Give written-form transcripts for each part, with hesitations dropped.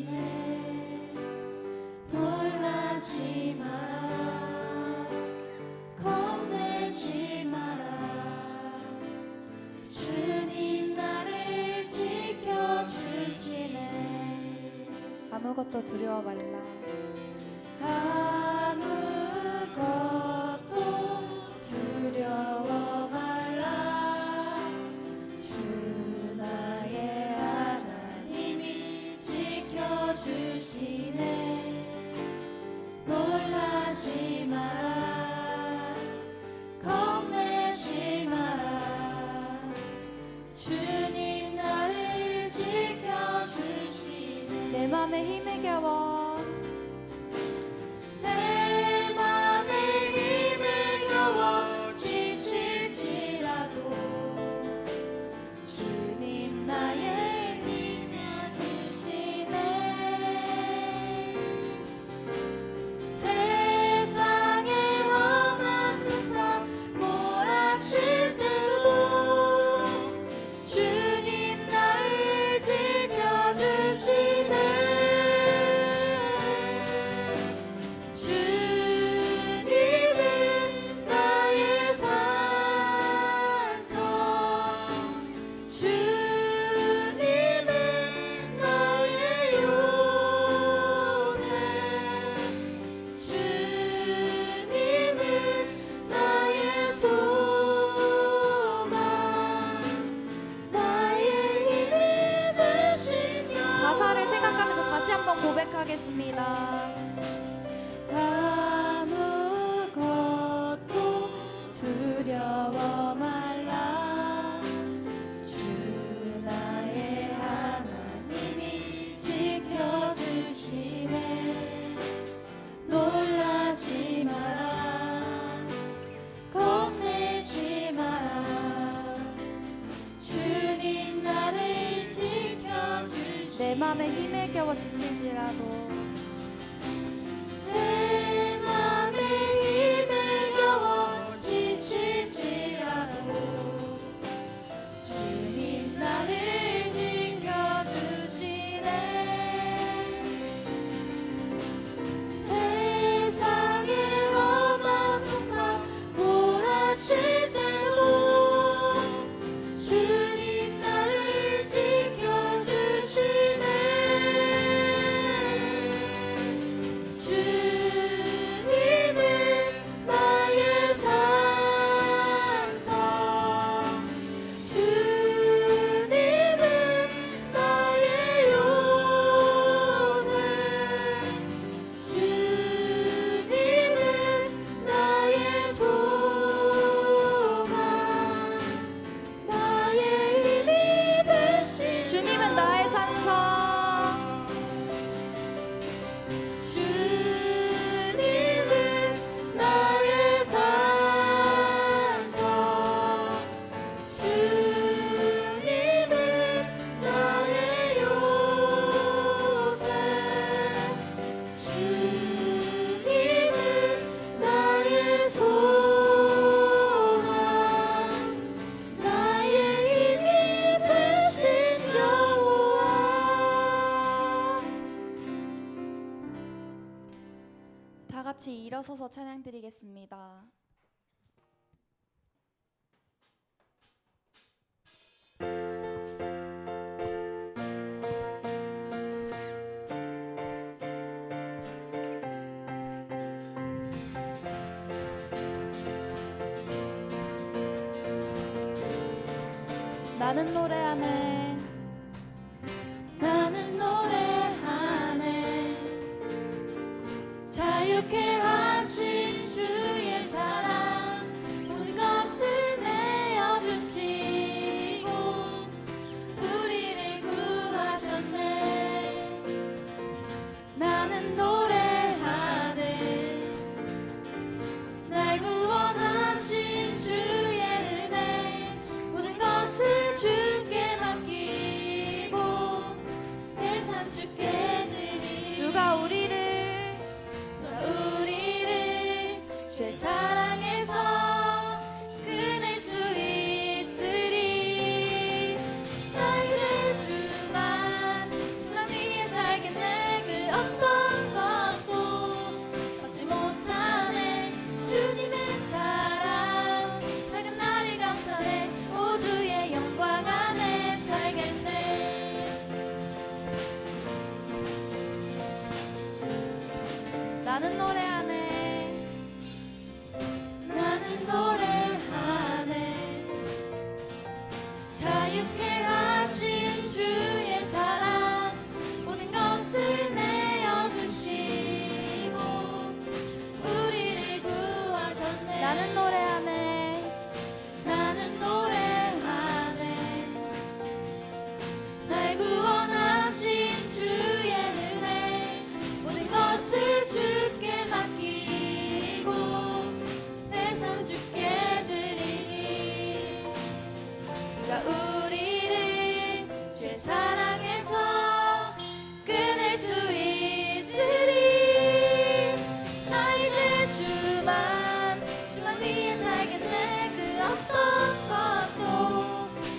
주시네. 놀라지 마라, 겁내지 마라. 주님 나를 지켜주시네. 아무것도 두려워 말라. 아무것도 두려워 말라. 주 나의 하나님이 지켜주시네. 놀라지 마라, 겁내지 마라. 주님 나를 지켜주시네. 내 맘에 힘을 겨워 내 맘에 힘을 겨워 지칠지라도 주님 나의 지켜주시네. 세상의 험한 흑암 몰아칠 때도 주님 나를 지켜주시네. 주님은 나의 산성, 주님은 나의 요새, 주님은 나의 소망, 나의 힘이 되시며. 가사를 생각하면서 다시 한번 고백하겠습니다. 아무것도 두려워 말라. 주 나의 하나님이 지켜주시네. 놀라지 마라, 겁내지 마라. 주님 나를 지켜주시네. 내 맘에 힘을 겨워 지칠지라도 내 맘에 힘을 겨워 지칠지라도 주님 나를 지켜주시네. 세상의 험한 풍파 몰아칠 때도 주님 나를 지켜주시네. 주님은 나의 산성, 주님은 나의 요새, 주님은 나의 소망, 나의 힘이 되시며. 주님은 나의 산성, 주님은 나의 산성, 주님은 나의 요새, 주님은 나의 소망, 나의 힘이 되신 여호와. 다 같이 일어서서 찬양드리겠습니다. 나는 노래하네. 나는 노래하네. 자유케 하신 주의 사랑 모든 것을 내어주시고 우리를 구하셨네. 나는 노래하네. 날 구원하신 주의 은혜 모든 것을 주께 맡기고 내 삶 주께 드리리. 누가 우리를 우리를 나는 노래하네. 나는 노래하네. 자유케 하신 주의 사랑 모든 것을 내어주시고 우리를 구하셨네. 나는 노래하네. 나는 노래하네. 날 구원하신 주의 은혜 모든 것을 주께 맡기고 내 삶 주께 드리니 누가 우리를 주의 사랑에서 끊을 수 있으리. 나 이제 주만 위해 살겠네. 그 어떤 것도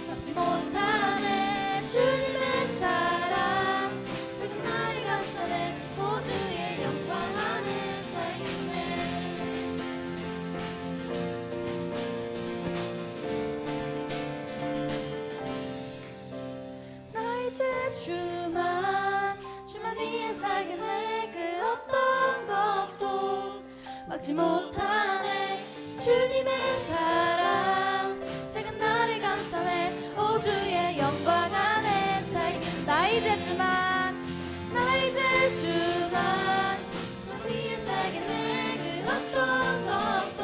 막지 못하네. 주님의 사랑 작은 나를 감싸네. 보주의 영광 안에 살겠네. 나 이제 주만 위해 살겠네. 그 어떤 것도 막지 못하네. 주님의 사랑 작은 나를 감싸네. 오 주의 영광 안에 살겠네. 나 이제 주만 위해 살겠네. 그 어떤 것도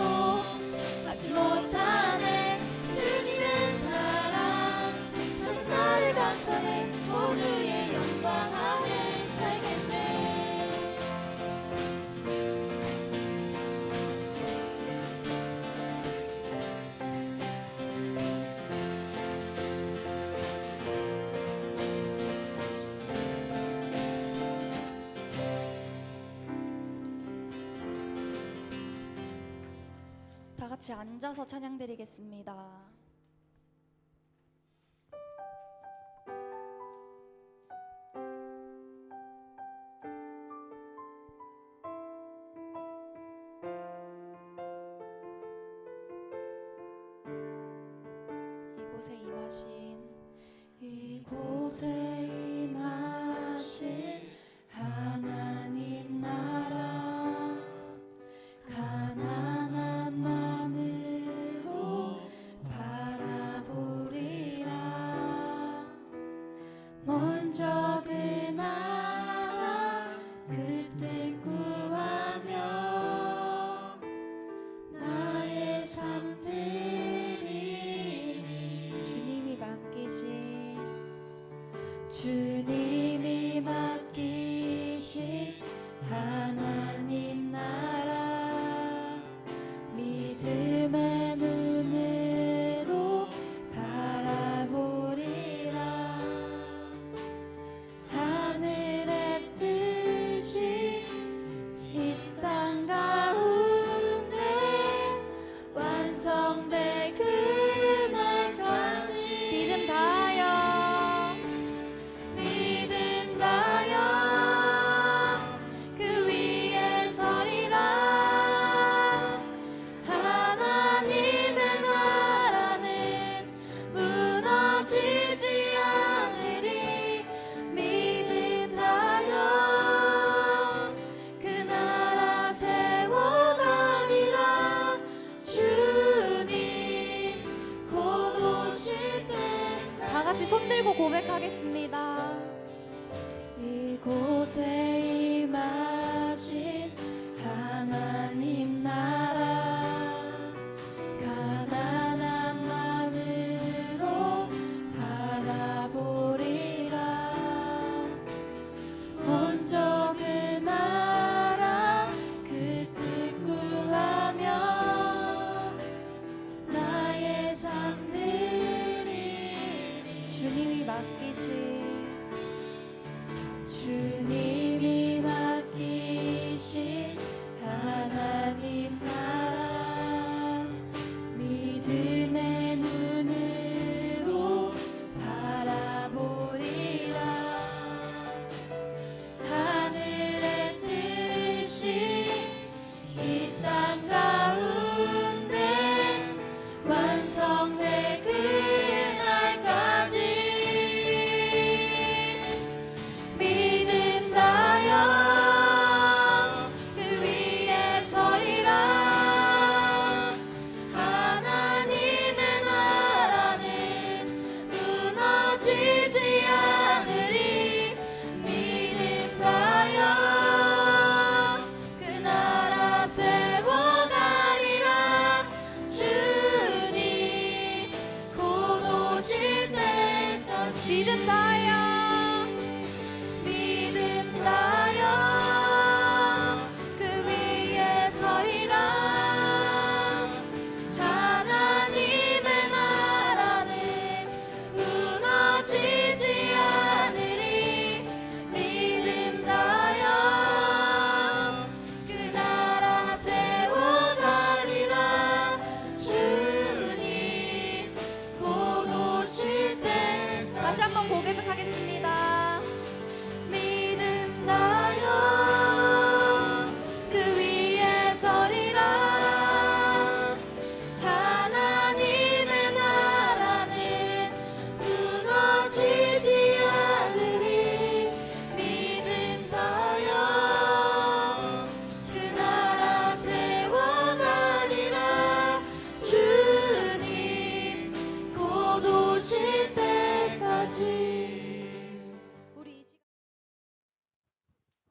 막지 못하네. 주님의 사랑 작은 나를 감싸네. 오 주의 영광 안에 살겠네. 다 같이 앉아서 찬양드리겠습니다. 이곳에 임하신 하나님 나라 가난한 마음으로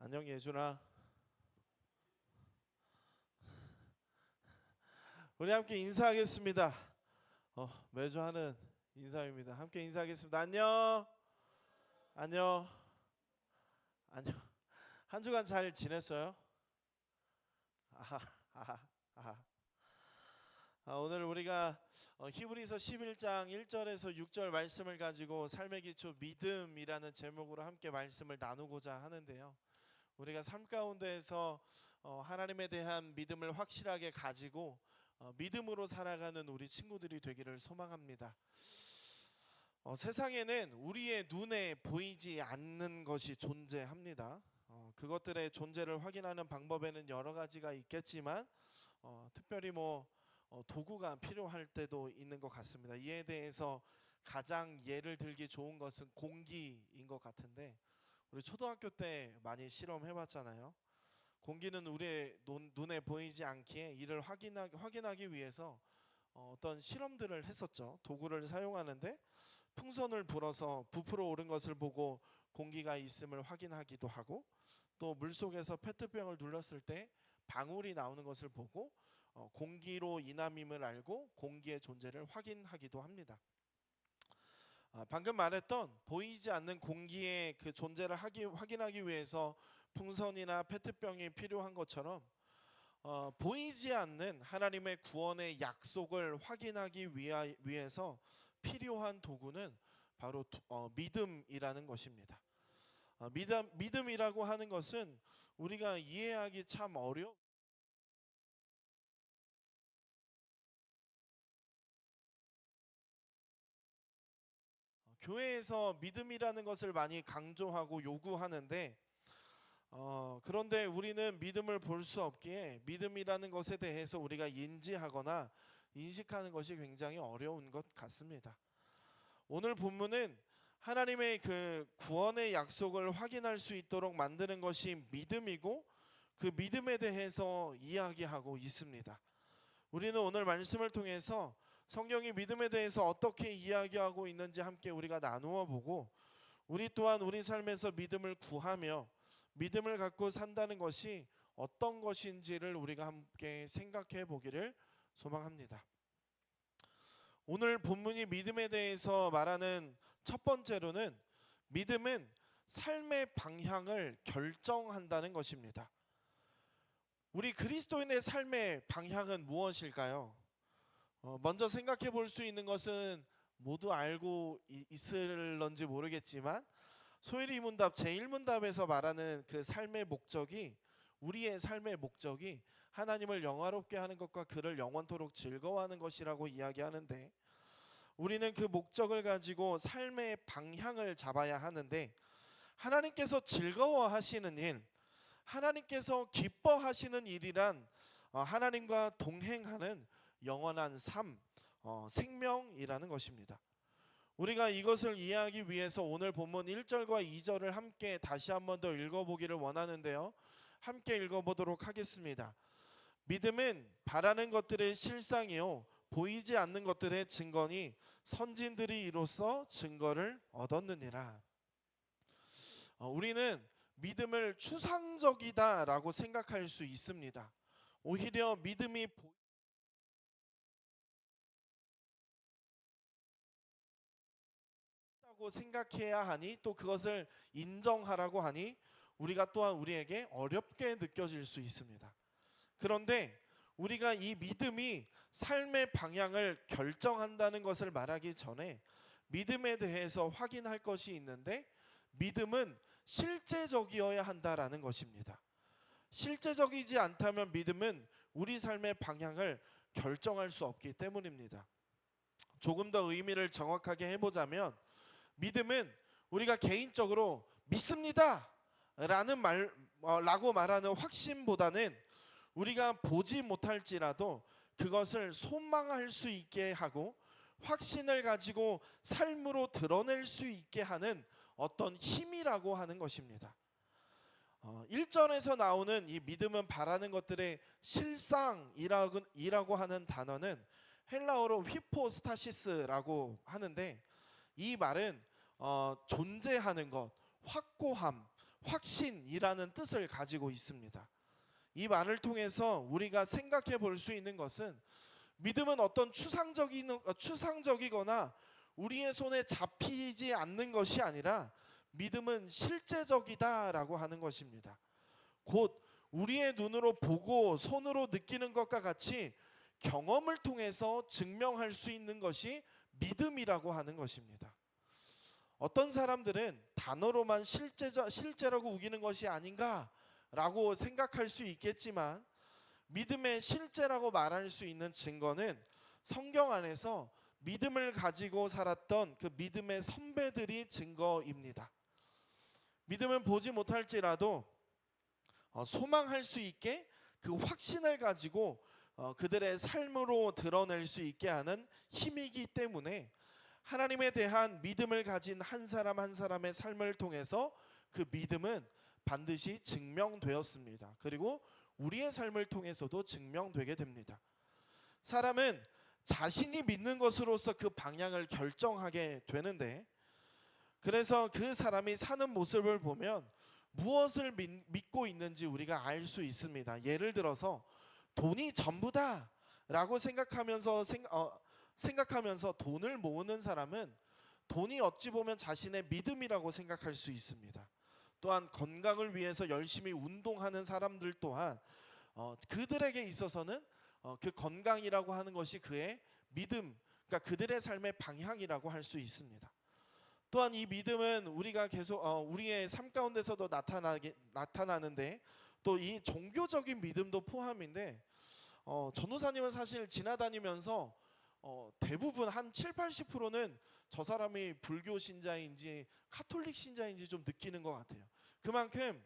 안녕 예준아. 우리 함께 인사하겠습니다. 매주 하는 인사입니다. 함께 인사하겠습니다. 안녕. 안녕. 안녕. 한 주간 잘 지냈어요? 아하, 아하, 아하. 오늘 우리가 히브리서 11장 1절에서 6절 말씀을 가지고 삶의 기초 믿음이라는 제목으로 함께 말씀을 나누고자 하는데요. 우리가 삶 가운데에서 하나님에 대한 믿음을 확실하게 가지고 믿음으로 살아가는 우리 친구들이 되기를 소망합니다. 세상에는 우리의 눈에 보이지 않는 것이 존재합니다. 그것들의 존재를 확인하는 방법에는 여러 가지가 있겠지만 특별히 도구가 필요할 때도 있는 것 같습니다. 이에 대해서 가장 예를 들기 좋은 것은 공기인 것 같은데, 우리 초등학교 때 많이 실험해 봤잖아요. 공기는 우리의 눈에 보이지 않기에 이를 확인하기 위해서 어떤 실험들을 했었죠. 도구를 사용하는데 풍선을 불어서 부풀어 오른 것을 보고 공기가 있음을 확인하기도 하고, 또 물속에서 페트병을 눌렀을 때 방울이 나오는 것을 보고 공기로 인함임을 알고 공기의 존재를 확인하기도 합니다. 방금 말했던 보이지 않는 공기의 그 존재를 확인하기 위해서 풍선이나 페트병이 필요한 것처럼 보이지 않는 하나님의 구원의 약속을 확인하기 위해서 필요한 도구는 바로 믿음이라는 것입니다. 믿음이라고 하는 것은 우리가 이해하기 참 어려운, 교회에서 믿음이라는 것을 많이 강조하고 요구하는데 그런데 우리는 믿음을 볼 수 없기에 믿음이라는 것에 대해서 우리가 인지하거나 인식하는 것이 굉장히 어려운 것 같습니다. 오늘 본문은 하나님의 그 구원의 약속을 확인할 수 있도록 만드는 것이 믿음이고, 그 믿음에 대해서 이야기하고 있습니다. 우리는 오늘 말씀을 통해서 성경이 믿음에 대해서 어떻게 이야기하고 있는지 함께 우리가 나누어 보고, 우리 또한 우리 삶에서 믿음을 구하며 믿음을 갖고 산다는 것이 어떤 것인지를 우리가 함께 생각해 보기를 소망합니다. 오늘 본문이 믿음에 대해서 말하는 첫 번째로는 믿음은 삶의 방향을 결정한다는 것입니다. 우리 그리스도인의 삶의 방향은 무엇일까요? 먼저 생각해 볼 수 있는 것은 모두 알고 있을런지 모르겠지만, 소일이 문답 제1문답에서 말하는 그 삶의 목적이, 우리의 삶의 목적이 하나님을 영화롭게 하는 것과 그를 영원토록 즐거워하는 것이라고 이야기하는데, 우리는 그 목적을 가지고 삶의 방향을 잡아야 하는데, 하나님께서 즐거워하시는 일, 하나님께서 기뻐하시는 일이란 하나님과 동행하는 영원한 삶, 생명이라는 것입니다. 우리가 이것을 이해하기 위해서 오늘 본문 1절과 2절을 함께 다시 한 번 더 읽어보기를 원하는데요. 함께 읽어보도록 하겠습니다. 믿음은 바라는 것들의 실상이요 보이지 않는 것들의 증거니 선진들이 이로써 증거를 얻었느니라. 우리는 믿음을 추상적이다라고 생각할 수 있습니다. 오히려 믿음이 보인다고 생각해야 하니, 또 그것을 인정하라고 하니 우리가 또한 우리에게 어렵게 느껴질 수 있습니다. 그런데 우리가 이 믿음이 삶의 방향을 결정한다는 것을 말하기 전에 믿음에 대해서 확인할 것이 있는데, 믿음은 실제적이어야 한다라는 것입니다. 실제적이지 않다면 믿음은 우리 삶의 방향을 결정할 수 없기 때문입니다. 조금 더 의미를 정확하게 해보자면, 믿음은 우리가 개인적으로 믿습니다 라고 말하는 확신보다는 우리가 보지 못할지라도 그것을 소망할 수 있게 하고 확신을 가지고 삶으로 드러낼 수 있게 하는 어떤 힘이라고 하는 것입니다. 1절에서 나오는 이 믿음은 바라는 것들의 실상이라고 하는 단어는 헬라어로 휘포스타시스라고 하는데, 이 말은 존재하는 것, 확고함, 확신이라는 뜻을 가지고 있습니다. 이 말을 통해서 우리가 생각해 볼 수 있는 것은 믿음은 어떤 추상적이거나 우리의 손에 잡히지 않는 것이 아니라 믿음은 실제적이다라고 하는 것입니다. 곧 우리의 눈으로 보고 손으로 느끼는 것과 같이 경험을 통해서 증명할 수 있는 것이 믿음이라고 하는 것입니다. 어떤 사람들은 단어로만 실제라고 우기는 것이 아닌가라고 생각할 수 있겠지만 믿음의 실제라고 말할 수 있는 증거는 성경 안에서 믿음을 가지고 살았던 그 믿음의 선배들이 증거입니다. 믿음은 보지 못할지라도 소망할 수 있게 그 확신을 가지고 그들의 삶으로 드러낼 수 있게 하는 힘이기 때문에 하나님에 대한 믿음을 가진 한 사람 한 사람의 삶을 통해서 그 믿음은 반드시 증명되었습니다. 그리고 우리의 삶을 통해서도 증명되게 됩니다. 사람은 자신이 믿는 것으로서 그 방향을 결정하게 되는데, 그래서 그 사람이 사는 모습을 보면 무엇을 믿고 있는지 우리가 알 수 있습니다. 예를 들어서 돈이 전부다 라고 생각하면서 돈을 모으는 사람은 돈이 어찌 보면 자신의 믿음이라고 생각할 수 있습니다. 또한 건강을 위해서 열심히 운동하는 사람들 또한 그들에게 있어서는 그 건강이라고 하는 것이 그의 믿음, 그러니까 그들의 삶의 방향이라고 할 수 있습니다. 또한 이 믿음은 우리가 계속 우리의 삶 가운데서도 나타나는데 또 이 종교적인 믿음도 포함인데, 전도사님은 사실 지나다니면서 대부분 한 70~80%는 저 사람이 불교 신자인지 카톨릭 신자인지 좀 느끼는 것 같아요. 그만큼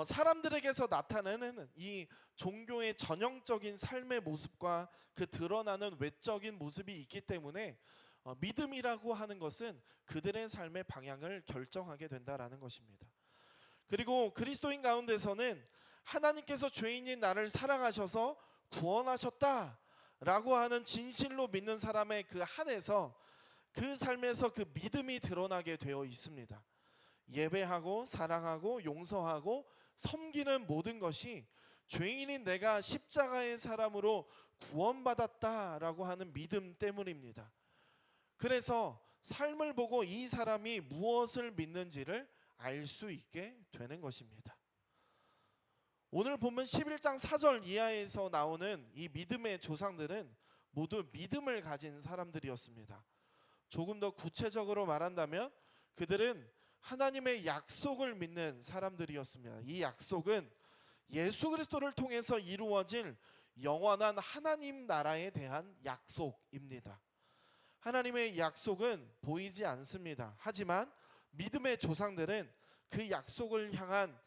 사람들에게서 나타내는 이 종교의 전형적인 삶의 모습과 그 드러나는 외적인 모습이 있기 때문에 믿음이라고 하는 것은 그들의 삶의 방향을 결정하게 된다라는 것입니다. 그리고 그리스도인 가운데서는 하나님께서 죄인인 나를 사랑하셔서 구원하셨다라고 하는 진실로 믿는 사람의 그 한에서 그 삶에서 그 믿음이 드러나게 되어 있습니다. 예배하고 사랑하고 용서하고 섬기는 모든 것이 죄인인 내가 십자가의 사람으로 구원받았다라고 하는 믿음 때문입니다. 그래서 삶을 보고 이 사람이 무엇을 믿는지를 알 수 있게 되는 것입니다. 오늘 본문 11장 4절 이하에서 나오는 이 믿음의 조상들은 모두 믿음을 가진 사람들이었습니다. 조금 더 구체적으로 말한다면 그들은 하나님의 약속을 믿는 사람들이었습니다. 이 약속은 예수 그리스도를 통해서 이루어질 영원한 하나님 나라에 대한 약속입니다. 하나님의 약속은 보이지 않습니다. 하지만 믿음의 조상들은 그 약속을 향한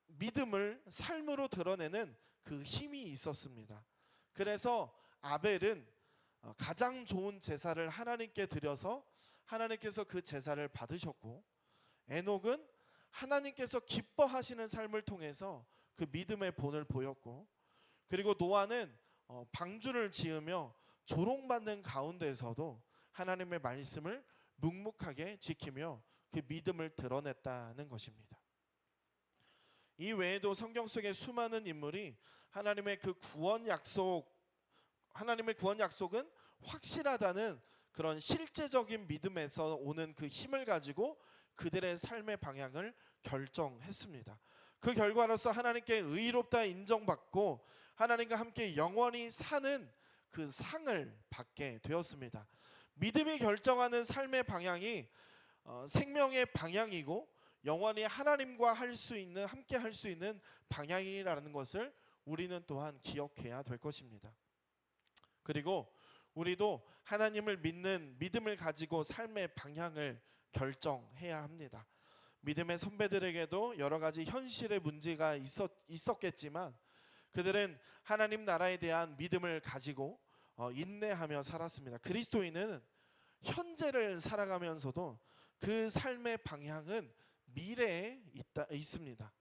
믿음을 삶으로 드러내는 그 힘이 있었습니다. 그래서 아벨은 가장 좋은 제사를 하나님께 드려서 하나님께서 그 제사를 받으셨고, 에녹은 하나님께서 기뻐하시는 삶을 통해서 그 믿음의 본을 보였고, 그리고 노아는 방주를 지으며 조롱받는 가운데에서도 하나님의 말씀을 묵묵하게 지키며 그 믿음을 드러냈다는 것입니다. 이 외에도 성경 속에 수많은 인물이 하나님의 구원 약속은 확실하다는 그런 실제적인 믿음에서 오는 그 힘을 가지고 그들의 삶의 방향을 결정했습니다. 그 결과로서 하나님께 의롭다 인정받고 하나님과 함께 영원히 사는 그 상을 받게 되었습니다. 믿음이 결정하는 삶의 방향이 생명의 방향이고 영원히 하나님과 함께 할 수 있는 방향이라는 것을 우리는 또한 기억해야 될 것입니다. 그리고 우리도 하나님을 믿는 믿음을 가지고 삶의 방향을 결정해야 합니다. 믿음의 선배들에게도 여러 가지 현실의 문제가 있었겠지만 그들은 하나님 나라에 대한 믿음을 가지고 인내하며 살았습니다. 그리스도인은 현재를 살아가면서도 그 삶의 방향은 미래에 있습니다.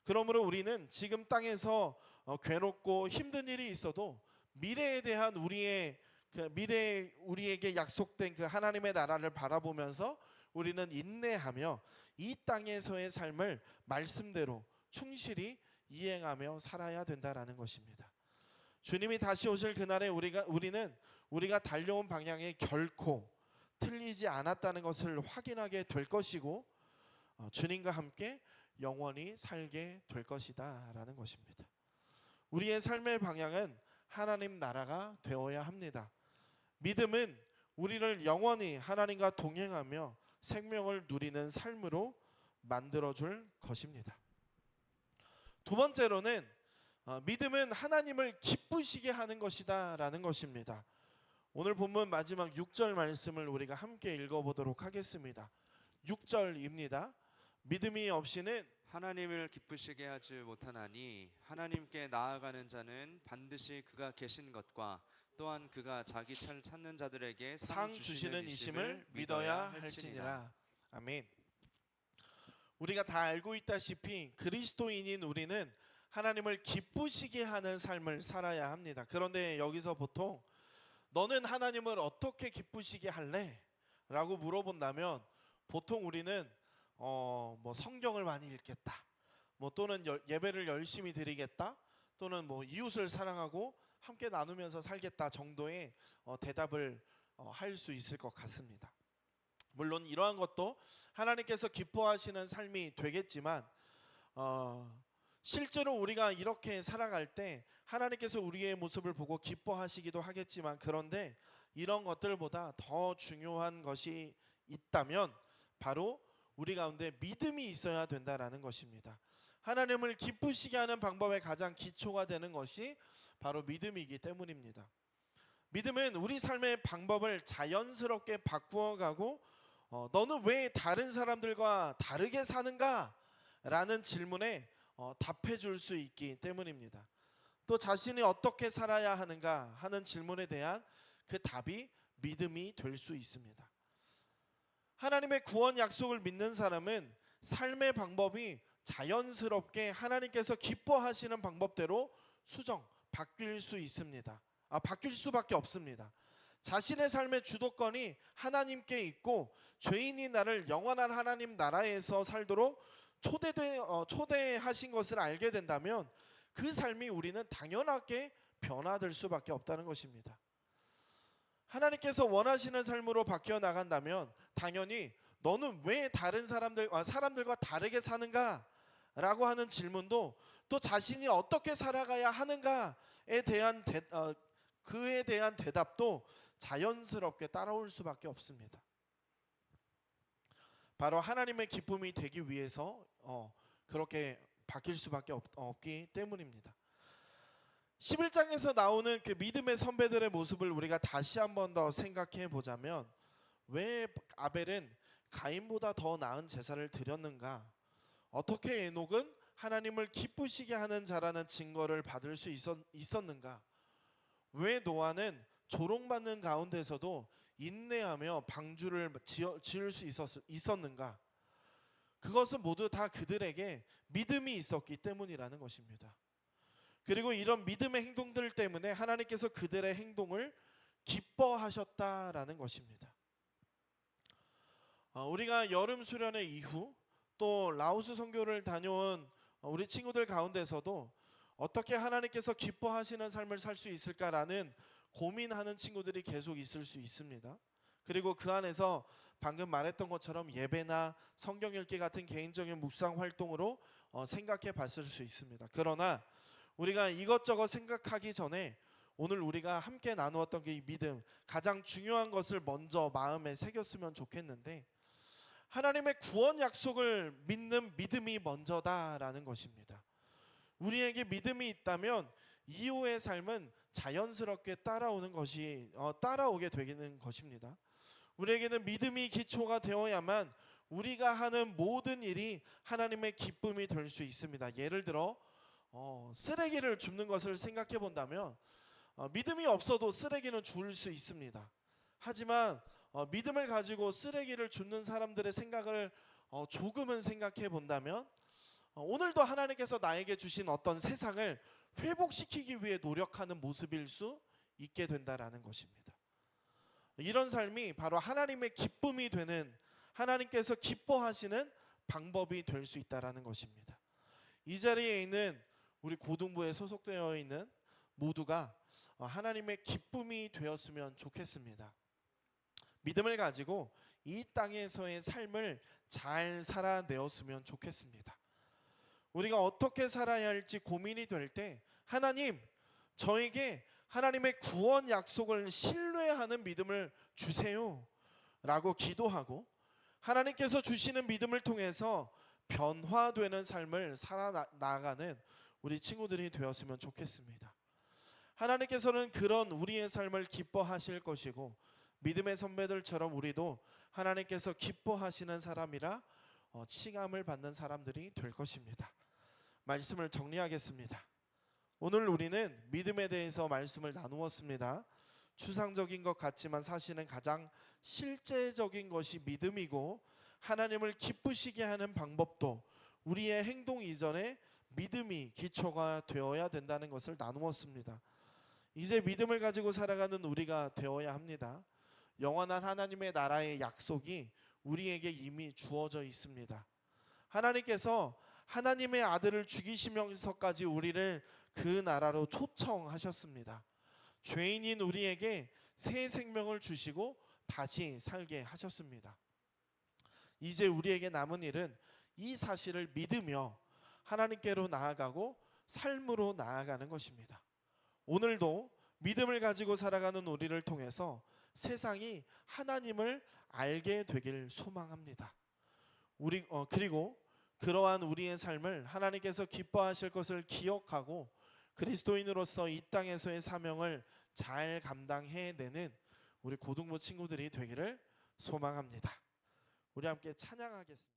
그러므로 우리는 지금 땅에서 괴롭고 힘든 일이 있어도 미래에 대한 우리에게 약속된 그 하나님의 나라를 바라보면서 우리는 인내하며 이 땅에서의 삶을 말씀대로 충실히 이행하며 살아야 된다라는 것입니다. 주님이 다시 오실 그날에 우리는 우리가 달려온 방향에 결코 틀리지 않았다는 것을 확인하게 될 것이고 주님과 함께 영원히 살게 될 것이다 라는 것입니다. 우리의 삶의 방향은 하나님 나라가 되어야 합니다. 믿음은 우리를 영원히 하나님과 동행하며 생명을 누리는 삶으로 만들어줄 것입니다. 두 번째로는 믿음은 하나님을 기쁘시게 하는 것이다 라는 것입니다. 오늘 본문 마지막 6절 말씀을 우리가 함께 읽어보도록 하겠습니다. 6절입니다. 믿음이 없이는 하나님을 기쁘시게 하지 못하나니 하나님께 나아가는 자는 반드시 그가 계신 것과 또한 그가 자기 차를 찾는 자들에게 상 주시는 이심을 믿어야 할지니라. 아멘. 우리가 다 알고 있다시피 그리스도인인 우리는 하나님을 기쁘시게 하는 삶을 살아야 합니다. 그런데 여기서 보통 너는 하나님을 어떻게 기쁘시게 할래? 라고 물어본다면 보통 우리는 뭐 성경을 많이 읽겠다, 뭐 또는 예배를 열심히 드리겠다, 또는 뭐 이웃을 사랑하고 함께 나누면서 살겠다 정도의 대답을 할 수 있을 것 같습니다. 물론 이러한 것도 하나님께서 기뻐하시는 삶이 되겠지만 실제로 우리가 이렇게 살아갈 때 하나님께서 우리의 모습을 보고 기뻐하시기도 하겠지만, 그런데 이런 것들보다 더 중요한 것이 있다면 바로 우리 가운데 믿음이 있어야 된다라는 것입니다. 하나님을 기쁘시게 하는 방법의 가장 기초가 되는 것이 바로 믿음이기 때문입니다. 믿음은 우리 삶의 방법을 자연스럽게 바꾸어가고 너는 왜 다른 사람들과 다르게 사는가? 라는 질문에 답해 줄 수 있기 때문입니다. 또 자신이 어떻게 살아야 하는가 하는 질문에 대한 그 답이 믿음이 될 수 있습니다. 하나님의 구원 약속을 믿는 사람은 삶의 방법이 자연스럽게 하나님께서 기뻐하시는 방법대로 바뀔 수 있습니다. 바뀔 수밖에 없습니다. 자신의 삶의 주도권이 하나님께 있고 죄인이 나를 영원한 하나님 나라에서 살도록 초대하신 것을 알게 된다면 그 삶이 우리는 당연하게 변화될 수밖에 없다는 것입니다. 하나님께서 원하시는 삶으로 바뀌어 나간다면 당연히 너는 왜 다른 사람들과 다르게 사는가? 라고 하는 질문도 또 자신이 어떻게 살아가야 하는가에 대한 그에 대한 대답도 자연스럽게 따라올 수밖에 없습니다. 바로 하나님의 기쁨이 되기 위해서 그렇게 바뀔 수밖에 없기 때문입니다. 11장에서 나오는 그 믿음의 선배들의 모습을 우리가 다시 한 번 더 생각해 보자면, 왜 아벨은 가인보다 더 나은 제사를 드렸는가? 어떻게 에녹은 하나님을 기쁘시게 하는 자라는 증거를 받을 수 있었는가? 왜 노아는 조롱받는 가운데서도 인내하며 방주를 지을 수 있었는가? 그것은 모두 다 그들에게 믿음이 있었기 때문이라는 것입니다. 그리고 이런 믿음의 행동들 때문에 하나님께서 그들의 행동을 기뻐하셨다라는 것입니다. 우리가 여름 수련회 이후 또 라오스 선교를 다녀온 우리 친구들 가운데서도 어떻게 하나님께서 기뻐하시는 삶을 살 수 있을까라는 고민하는 친구들이 계속 있을 수 있습니다. 그리고 그 안에서 방금 말했던 것처럼 예배나 성경 읽기 같은 개인적인 묵상 활동으로 생각해 봤을 수 있습니다. 그러나 우리가 이것저것 생각하기 전에 오늘 우리가 함께 나누었던 그 믿음, 가장 중요한 것을 먼저 마음에 새겼으면 좋겠는데, 하나님의 구원 약속을 믿는 믿음이 먼저다라는 것입니다. 우리에게 믿음이 있다면 이후의 삶은 자연스럽게 따라오게 되는 것입니다. 우리에게는 믿음이 기초가 되어야만 우리가 하는 모든 일이 하나님의 기쁨이 될 수 있습니다. 예를 들어 쓰레기를 줍는 것을 생각해 본다면 믿음이 없어도 쓰레기는 줄 수 있습니다. 하지만 믿음을 가지고 쓰레기를 줍는 사람들의 생각을 조금은 생각해 본다면 오늘도 하나님께서 나에게 주신 어떤 세상을 회복시키기 위해 노력하는 모습일 수 있게 된다라는 것입니다. 이런 삶이 바로 하나님의 기쁨이 되는, 하나님께서 기뻐하시는 방법이 될 수 있다라는 것입니다. 이 자리에 있는 우리 고등부에 소속되어 있는 모두가 하나님의 기쁨이 되었으면 좋겠습니다. 믿음을 가지고 이 땅에서의 삶을 잘 살아내었으면 좋겠습니다. 우리가 어떻게 살아야 할지 고민이 될 때 하나님, 저에게 하나님의 구원 약속을 신뢰하는 믿음을 주세요 라고 기도하고 하나님께서 주시는 믿음을 통해서 변화되는 삶을 살아나가는 우리 친구들이 되었으면 좋겠습니다. 하나님께서는 그런 우리의 삶을 기뻐하실 것이고 믿음의 선배들처럼 우리도 하나님께서 기뻐하시는 사람이라 칭함을 받는 사람들이 될 것입니다. 말씀을 정리하겠습니다. 오늘 우리는 믿음에 대해서 말씀을 나누었습니다. 추상적인 것 같지만 사실은 가장 실제적인 것이 믿음이고 하나님을 기쁘시게 하는 방법도 우리의 행동 이전에 믿음이 기초가 되어야 된다는 것을 나누었습니다. 이제 믿음을 가지고 살아가는 우리가 되어야 합니다. 영원한 하나님의 나라의 약속이 우리에게 이미 주어져 있습니다. 하나님께서 하나님의 아들을 죽이시면서까지 우리를 그 나라로 초청하셨습니다. 죄인인 우리에게 새 생명을 주시고 다시 살게 하셨습니다. 이제 우리에게 남은 일은 이 사실을 믿으며 하나님께로 나아가고 삶으로 나아가는 것입니다. 오늘도 믿음을 가지고 살아가는 우리를 통해서 세상이 하나님을 알게 되길 소망합니다. 그리고 그러한 우리의 삶을 하나님께서 기뻐하실 것을 기억하고 그리스도인으로서 이 땅에서의 사명을 잘 감당해내는 우리 고등부 친구들이 되기를 소망합니다. 우리 함께 찬양하겠습니다.